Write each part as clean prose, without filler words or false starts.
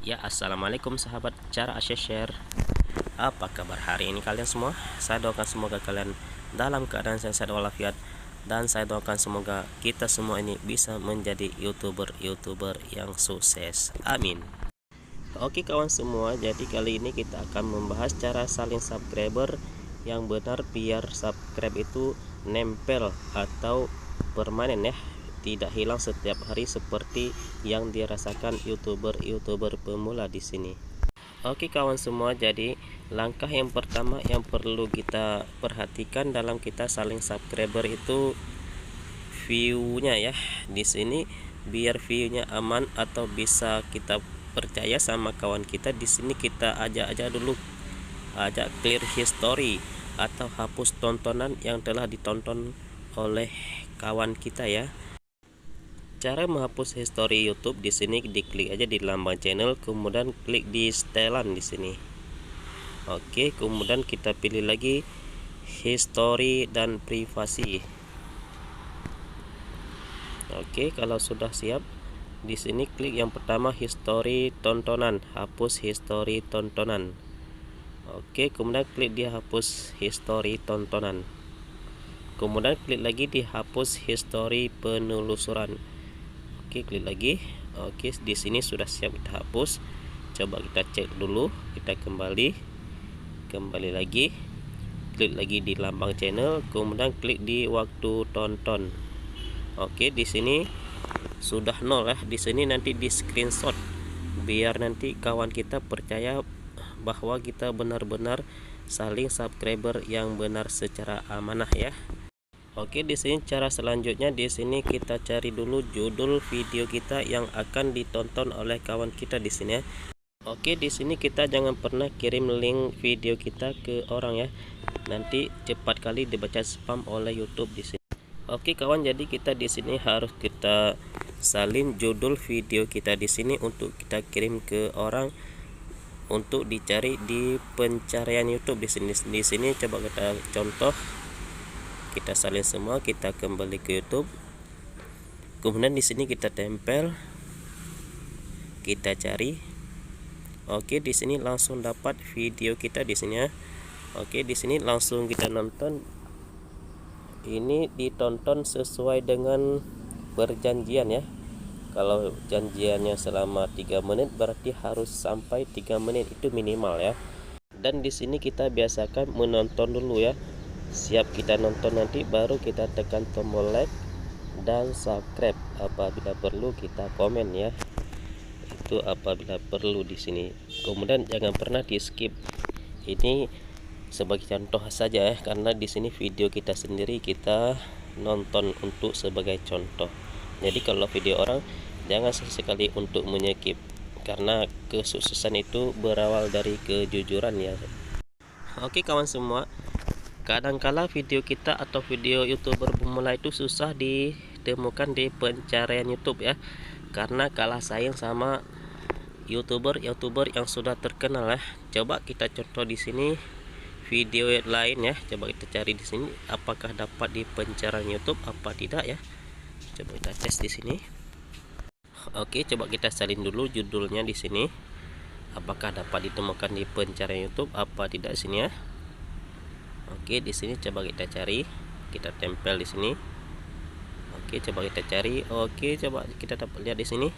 Ya, assalamualaikum sahabat cara Asia Share. Apa kabar hari ini kalian semua? Saya doakan semoga kalian dalam keadaan sehat walafiat, dan saya doakan semoga kita semua ini bisa menjadi youtuber yang sukses. Amin. Oke kawan semua, jadi kali ini kita akan membahas cara saling subscriber yang benar biar subscribe itu nempel atau permanen ya, tidak hilang setiap hari seperti yang dirasakan youtuber pemula di sini. Oke kawan semua, jadi langkah yang pertama yang perlu kita perhatikan dalam kita saling subscriber itu view-nya ya. Di sini biar view-nya aman atau bisa kita percaya sama kawan kita, di sini kita ajak aja dulu, ajak clear history atau hapus tontonan yang telah ditonton oleh kawan kita ya. Cara menghapus history YouTube di sini diklik aja di lambang channel, kemudian klik di setelan di sini. Oke, kemudian kita pilih lagi history dan privasi. Oke, kalau sudah siap, di sini klik yang pertama history tontonan, hapus history tontonan. Oke, kemudian klik di hapus history tontonan. Kemudian klik lagi di hapus history penelusuran. Oke, klik lagi. Oke, di sini sudah siap kita hapus. Coba kita cek dulu, kita kembali lagi, klik lagi di lambang channel, kemudian klik di waktu tonton. Oke, di sini sudah nol ya. Di sini nanti di screenshot biar nanti kawan kita percaya bahwa kita benar-benar saling subscriber yang benar secara amanah ya. Oke, di sini cara selanjutnya, di sini kita cari dulu judul video kita yang akan ditonton oleh kawan kita di sini ya. Oke, di sini kita jangan pernah kirim link video kita ke orang ya. Nanti cepat kali dibaca spam oleh YouTube di sini. Oke kawan, jadi kita di sini harus kita salin judul video kita di sini untuk kita kirim ke orang untuk dicari di pencarian YouTube di sini. Di sini coba kita contoh, kita salin semua, kita kembali ke YouTube. Kemudian di sini kita tempel, kita cari. Oke, di sini langsung dapat video kita di sini ya. Oke, di sini langsung kita nonton. Ini ditonton sesuai dengan perjanjian ya. Kalau janjiannya selama 3 menit berarti harus sampai 3 menit itu minimal ya. Dan di sini kita biasakan menonton dulu ya. Siap kita nonton, nanti baru kita tekan tombol like dan subscribe. Apabila perlu kita komen ya. Itu apabila perlu di sini. Kemudian jangan pernah di skip. Ini sebagai contoh saja ya, karena di sini video kita sendiri kita nonton untuk sebagai contoh. Jadi kalau video orang jangan sesekali untuk menyekip, karena kesuksesan itu berawal dari kejujuran ya. Oke kawan semua, kadangkala video kita atau video youtuber pemula itu susah ditemukan di pencarian YouTube ya, karena kalah saing sama youtuber yang sudah terkenal ya. Coba kita contoh di sini video lain ya, coba kita cari di sini apakah dapat di pencarian YouTube apa tidak ya. Coba kita tes di sini. Oke, coba kita salin dulu judulnya di sini, apakah dapat ditemukan di pencarian YouTube apa tidak di sini ya. Oke, di sini coba kita cari, kita tempel di sini. Oke, coba kita cari. Oke, coba kita dapat lihat di sini.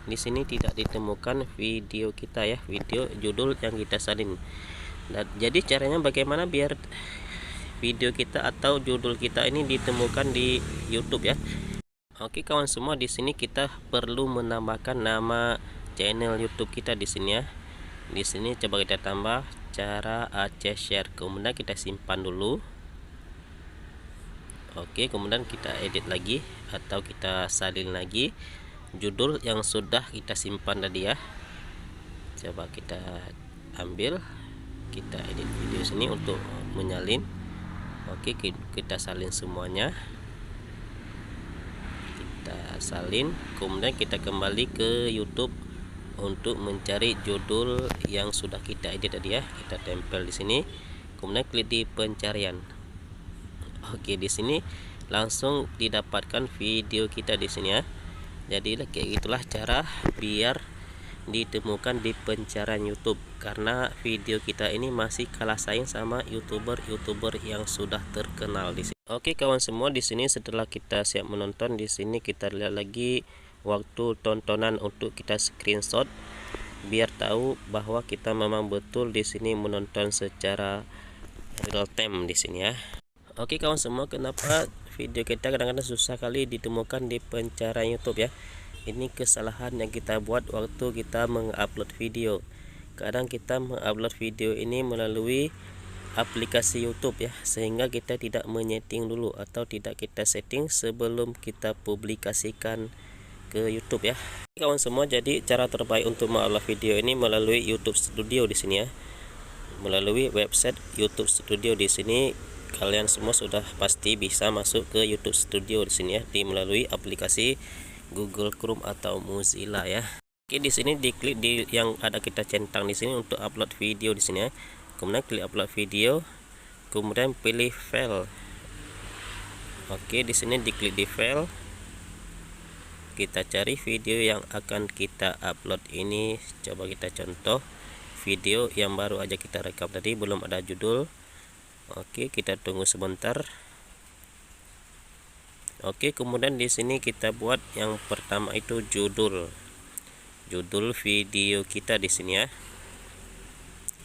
Di sini tidak ditemukan video kita ya, video judul yang kita salin. Dan jadi caranya bagaimana biar video kita atau judul kita ini ditemukan di YouTube ya. Oke kawan semua, di sini kita perlu menambahkan nama channel YouTube kita di sini ya. Di sini coba kita tambah cara Aceh Share, kemudian kita simpan dulu. Oke, kemudian kita edit lagi atau kita salin lagi judul yang sudah kita simpan tadi ya. Coba kita ambil, kita edit video sini untuk menyalin. Oke, kita salin semuanya, kita salin, kemudian kita kembali ke YouTube untuk mencari judul yang sudah kita edit tadi ya. Kita tempel di sini, kemudian klik di pencarian. Oke, di sini langsung didapatkan video kita di sini ya. Jadi kayak gitulah cara biar ditemukan di pencarian YouTube, karena video kita ini masih kalah saing sama YouTuber yang sudah terkenal di sini. Oke kawan semua, di sini setelah kita siap menonton, di sini kita lihat lagi waktu tontonan untuk kita screenshot biar tahu bahwa kita memang betul di sini menonton secara real time di sini ya. Oke kawan semua, kenapa video kita kadang-kadang susah kali ditemukan di pencarian YouTube ya? Ini kesalahan yang kita buat waktu kita mengupload video. Kadang kita mengupload video ini melalui aplikasi YouTube ya, sehingga kita tidak menyeting dulu atau tidak kita setting sebelum kita publikasikan ke YouTube ya. Kawan semua, jadi cara terbaik untuk mengupload video ini melalui YouTube Studio di sini ya. Melalui website YouTube Studio di sini kalian semua sudah pasti bisa masuk ke YouTube Studio di sini ya, melalui aplikasi Google Chrome atau Mozilla ya. Oke, di sini diklik di yang ada kita centang di sini untuk upload video di sini ya. Kemudian klik upload video, kemudian pilih file. Oke, di sini diklik di file. Kita cari video yang akan kita upload ini. Coba kita contoh video yang baru aja kita rekam tadi, belum ada judul. Oke, kita tunggu sebentar. Oke, kemudian di sini kita buat yang pertama itu judul video kita di sini ya.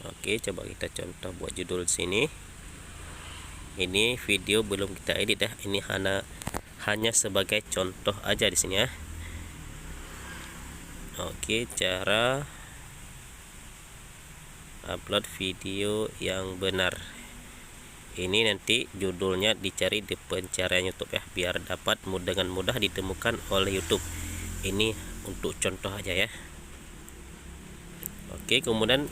Oke, coba kita contoh buat judul sini. Ini video belum kita edit ya. Ini hanya sebagai contoh aja di sini ya. Oke, cara upload video yang benar. Ini nanti judulnya dicari di pencarian YouTube ya, biar dapat dengan mudah ditemukan oleh YouTube. Ini untuk contoh aja ya. Oke, kemudian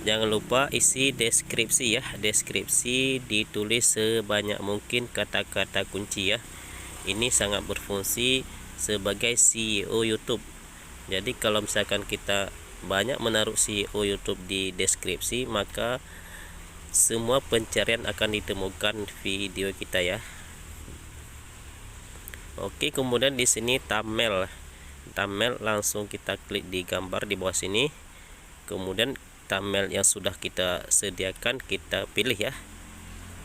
jangan lupa isi deskripsi ya. Deskripsi ditulis sebanyak mungkin kata-kata kunci ya. Ini sangat berfungsi sebagai SEO YouTube. Jadi kalau misalkan kita banyak menaruh SEO YouTube di deskripsi, maka semua pencarian akan ditemukan video kita ya. Oke, kemudian di sini thumbnail langsung kita klik di gambar di bawah sini. Kemudian thumbnail yang sudah kita sediakan kita pilih ya.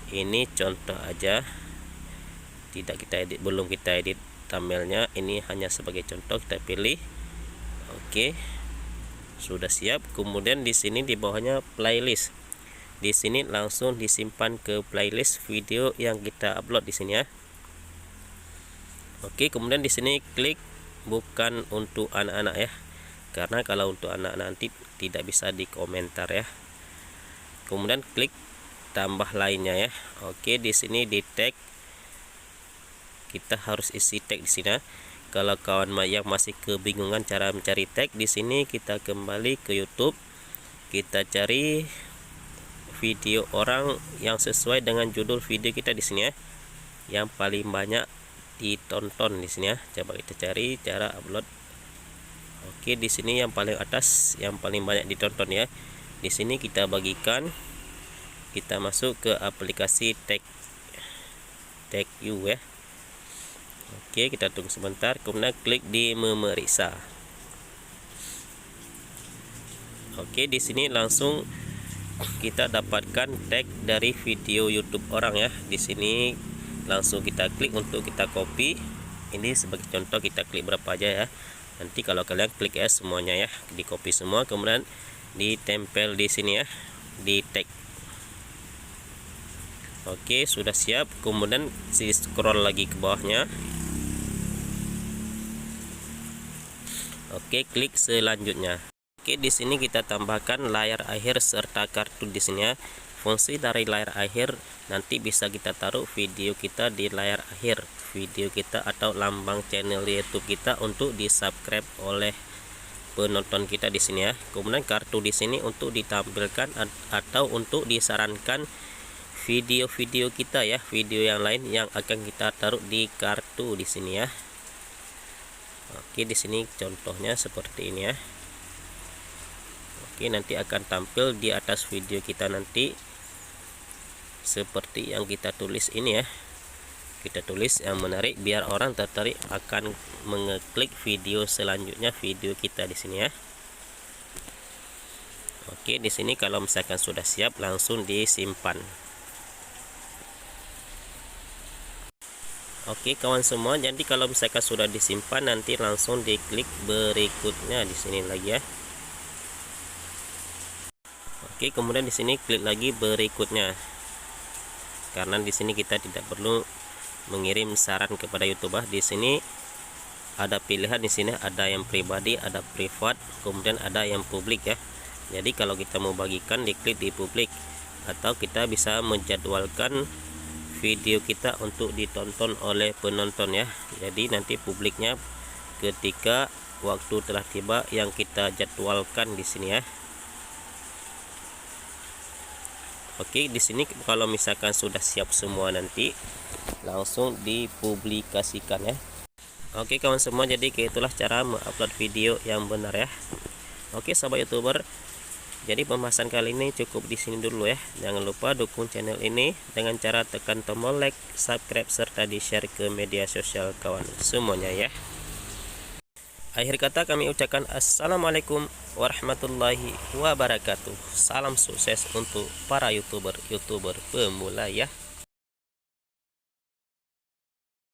Ini contoh aja, tidak kita edit, belum kita edit thumbnailnya. Ini hanya sebagai contoh, kita pilih. Oke, sudah siap. Kemudian di sini di bawahnya playlist. Di sini langsung disimpan ke playlist video yang kita upload di sini ya. Oke, kemudian di sini klik bukan untuk anak-anak ya, karena kalau untuk anak-anak nanti tidak bisa dikomentar ya. Kemudian klik tambah lainnya ya. Oke, di sini di tag kita harus isi tag di sini ya. Kalau kawan yang masih kebingungan cara mencari tag, di sini kita kembali ke YouTube, kita cari video orang yang sesuai dengan judul video kita di sini ya, yang paling banyak ditonton di sini ya. Coba kita cari cara upload. Oke, di sini yang paling atas yang paling banyak ditonton ya. Di sini kita bagikan, kita masuk ke aplikasi tag you ya. Oke, kita tunggu sebentar, kemudian klik di memeriksa. Oke, di sini langsung kita dapatkan tag dari video YouTube orang ya. Di sini langsung kita klik untuk kita copy. Ini sebagai contoh, kita klik berapa aja ya. Nanti kalau kalian klik ya semuanya ya, di copy semua, kemudian ditempel di sini ya, di tag. Oke, sudah siap. Kemudian scroll lagi ke bawahnya. Oke, klik selanjutnya. Oke, di sini kita tambahkan layar akhir serta kartu di sini ya. Fungsi dari layar akhir, nanti bisa kita taruh video kita di layar akhir video kita atau lambang channel YouTube kita untuk di-subscribe oleh penonton kita di sini ya. Kemudian kartu di sini untuk ditampilkan atau untuk disarankan video-video kita ya, video yang lain yang akan kita taruh di kartu di sini ya. Oke, di sini contohnya seperti ini ya. Oke, nanti akan tampil di atas video kita nanti seperti yang kita tulis ini ya. Kita tulis yang menarik biar orang tertarik akan mengeklik video selanjutnya, video kita di sini ya. Oke, di sini kalau misalkan sudah siap langsung disimpan. Oke kawan semua, jadi kalau misalkan sudah disimpan nanti langsung diklik berikutnya di sini lagi ya. Oke, kemudian di sini klik lagi berikutnya. Karena di sini kita tidak perlu mengirim saran kepada YouTuber. Di sini ada pilihan, di sini ada yang pribadi, ada privat, kemudian ada yang publik ya. Jadi kalau kita mau bagikan diklik di publik, atau kita bisa menjadwalkan video kita untuk ditonton oleh penonton ya. Jadi nanti publiknya ketika waktu telah tiba yang kita jadwalkan di sini ya. Oke, di sini kalau misalkan sudah siap semua nanti langsung dipublikasikan ya. Oke kawan semua, jadi itulah cara mengupload video yang benar ya. Oke sahabat YouTuber, jadi pembahasan kali ini cukup di sini dulu ya. Jangan lupa dukung channel ini dengan cara tekan tombol like, subscribe, serta di-share ke media sosial kawan semuanya ya. Akhir kata kami ucapkan assalamualaikum warahmatullahi wabarakatuh. Salam sukses untuk para YouTuber pemula ya.